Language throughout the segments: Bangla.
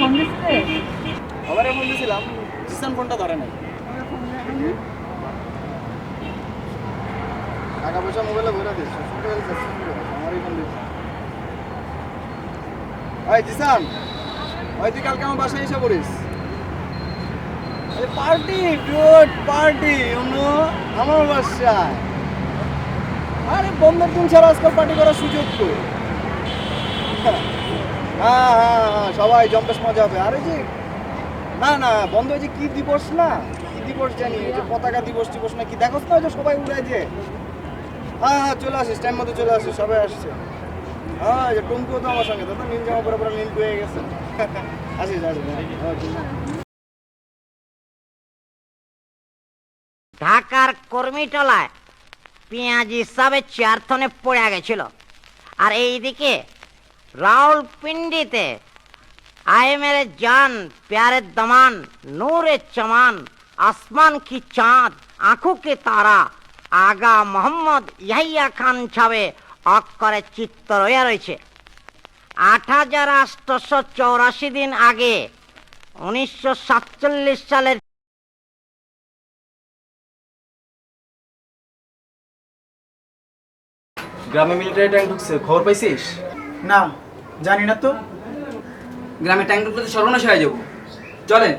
ফোন দিছিলে? আমারে ফোন দিছিলাম, জিসান ফোনটা ধরে নাই। টাকা পয়সা মোবাইলে ভরে দিস, আমারই ফোন দিস। ওই জিসান, ওই তুই কালকে আমার বাসায় এসে পড়িস। পার্টি ডুড পার্টি অন্য আমার বাসায়। আরে বন্ধের দিন ছাড়া আজকাল পার্টি করার সুযোগ তো। হ্যাঁ হ্যাঁ হ্যাঁ, সবাই জম্পেশ মজা হবে। আরে যে না না বন্ধ হয়েছে, কি দিবস না কি দিবস জানি, ওই যে পতাকা দিবস টিবস না কি দেখোস না, ওই যে সবাই উড়ায় যে। হ্যাঁ হ্যাঁ চলে আসিস, টাইম মতো চলে আসিস, সবাই আসছে। হ্যাঁ যে টুমকুও তো আমার সঙ্গে, তো নীল জামা পরে পরে নীল হয়ে গেছে। আসিস আসিস। ঢাকার কর্মীটলায় পেঁয়াজি হিসাবে চেয়ারথনে পড়ে গেছিল, আর এইদিকে রাউলপিন্ডিতে आए मेरे जान प्यारे दमान नूरे चमान आसमान की चांद आंखों के तारा আগা মোহাম্মদ ইয়াহিয়া খান ছাবে অক্ষরে চিত্ত রয়ে রয়েছে। ৮৮৮৪ দিন আগে ১৯৪৭ সালের গ্রামে মিলিটারি ট্যাঙ্ক ঢুকছে, খবর পাইছিস? না জানি না তো। গ্রামে ট্যাঙ্ক ঢুকলে সর্বনাশ হয়ে যাবো। চলেন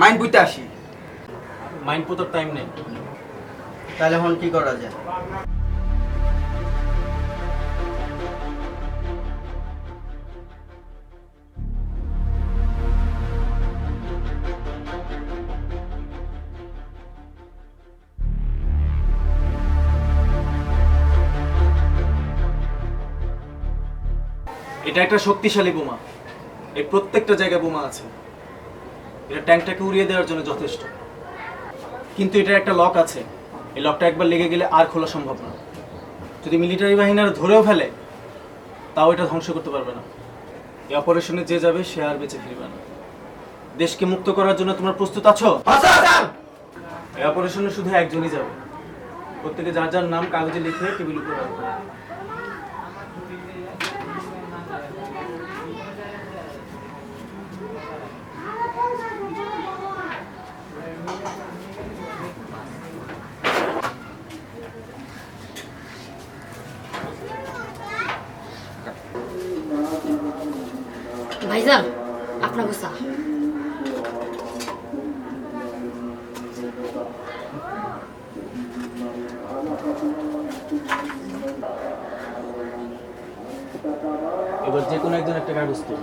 মাইন বুঝতে আসি। মাইন্ড পোতার টাইম নেই। তাহলে এখন কি করা যায়? এটা একটা শক্তিশালী বোমা, এই প্রত্যেকটা জায়গায় বোমা আছে। এটা ট্যাঙ্কটাকে উড়িয়ে দেওয়ার জন্য যথেষ্ট, কিন্তু এটার একটা লক আছে। এই লকটা একবার লেগে গেলে আর খোলা সম্ভব না। যদি মিলিটারি বাহিনীরা ধরেও ফেলে তাও এটা ধ্বংস করতে পারবে না। এই অপারেশনে যে যাবে সে আর বেঁচে ফিরবে না। দেশকে মুক্ত করার জন্য তোমরা প্রস্তুত আছো? এই অপারেশনে শুধু একজনই যাবে। প্রত্যেকে যার যার নাম কাগজে লিখে টেবিল উপরে রাখবে। ভাইজান আপনার গোসা এবার যে কোনো একজন একটা কাগজ তুল।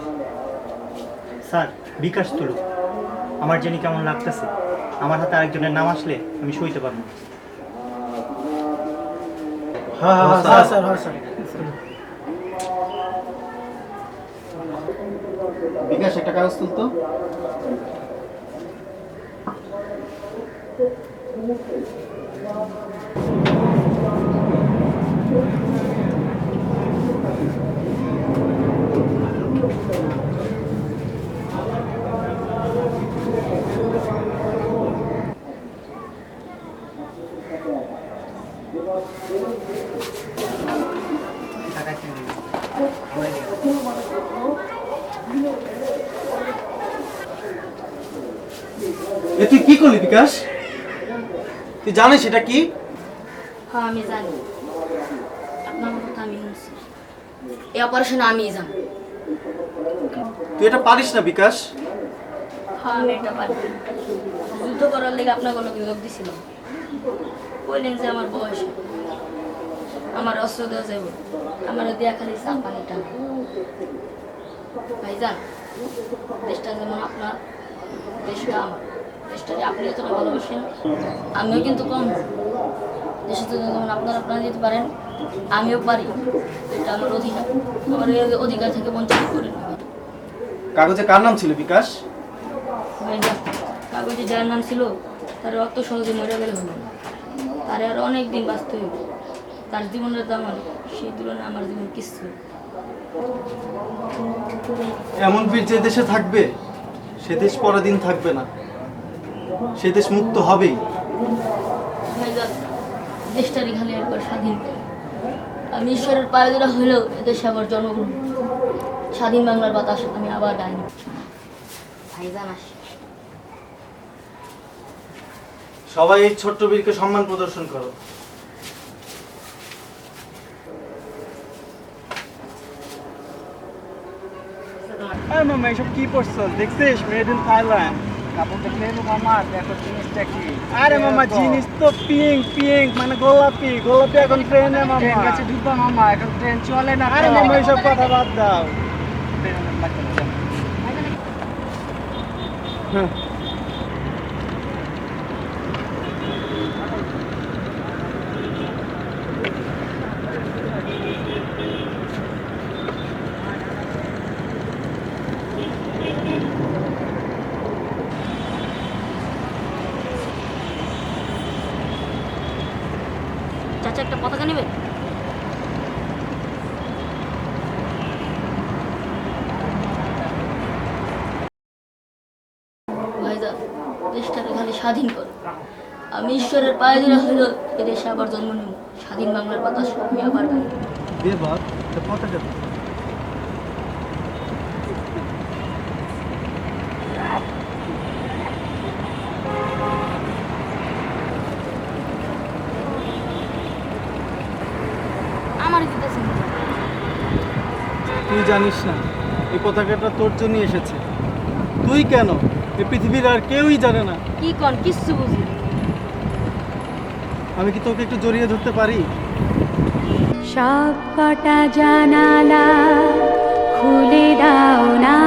স্যার বিকাশ তুলুক। আমার জানি কেমন লাগতেছে, আমার হাতে আরেকজনের নাম আসলে আমি সইতে পারবো। হ্যাঁ হ্যাঁ হ্যাঁ স্যার, হ্যাঁ স্যার। বিকাশ একটা কাগজ তুলতো। এ তুই কি করলি বিকাশ? তুই জানিস এটা কি? হ্যাঁ আমি জানি, আপনার কথা আমি শুনছি। এই অপারেশনে আমিই যাবো। তুই এটা পারিস না বিকাশ। হ্যাঁ আমি এটা পারি। যুদ্ধ করার লেগে আপনার কোনো যোগ দিছিলাম, বললেন যে আমার বয়স, আমার অস্ত্র দেওয়া যাইব, আমার দেয়া খালি চা পানিটা। ভাইজান দেশটা যেমন আপনার, দেশটা আমার। দেশটা যে আপনি যতটা ভালোবাসেন আমিও কিন্তু কম। দেশে তো যেমন আপনারা যেতে পারেন, আমিও পারি। এটা আমার অধিকার, আমার এই অধিকার থেকে বঞ্চিত করি না। কাগজে কার নাম ছিল বিকাশ? ভাইজান কাগজে যার নাম ছিল তার অত সহজে মরে গেলে হলো না, তার আর অনেক দিন বাঁচতে হইব। তার জীবনের দাম আর সেই তুলনায় আমার জীবন কিছু। এমন বীর যে দেশে থাকবে সে দেশ পরাধীন থাকবে না, সে দেশ মুক্ত হবেই। ভাইজান দেশটারই খালি একবার স্বাধীন করে। আমি ঈশ্বরের পায়ে ধরা হলেও এদেশে আমার জন্মগ্রহণ। স্বাধীন বাংলার বাতাস আমি আবার গাইনি। ভাইজান আসে। সবাই এই ছোট্ট বীরকে সম্মান প্রদর্শন করো। আরে মামা এসব কি পড়ছো দেখছিস মেড ইন থাইল্যান্ড কাপড়টা কিনে মামা দেখো জিনিসটা কি আরে মামা জিনিস তো পিঙ্ক পিঙ্ক মানে গোলাপি গোলাপি এখন ট্রেনে মামা ট্রেন কাছে ঢুকবা মামা এখন ট্রেন চলে না আরে মামা এসব কথা বাদ দাও চাচা একটা পতাকা নেবে? ভাইজান দেশটাকে খালি স্বাধীন করো। আমি ঈশ্বরের পায়ে ধরে হইল এদেশে আবার জন্ম নেব, স্বাধীন বাংলার বাতাস আমি আবার গাইব। দে বাপ পতাকা আমার দিতেছেন তুই জানিস না এই পতাকাটা তোর জন্য এসেছে। তুই কেন, এই পৃথিবীর আর কেউই জানে না। কি কন কিচ্ছু বুঝি না। আমি কি তোকে একটু জড়িয়ে ধরতে পারি? সব কটা জানালা খুলে দাও না।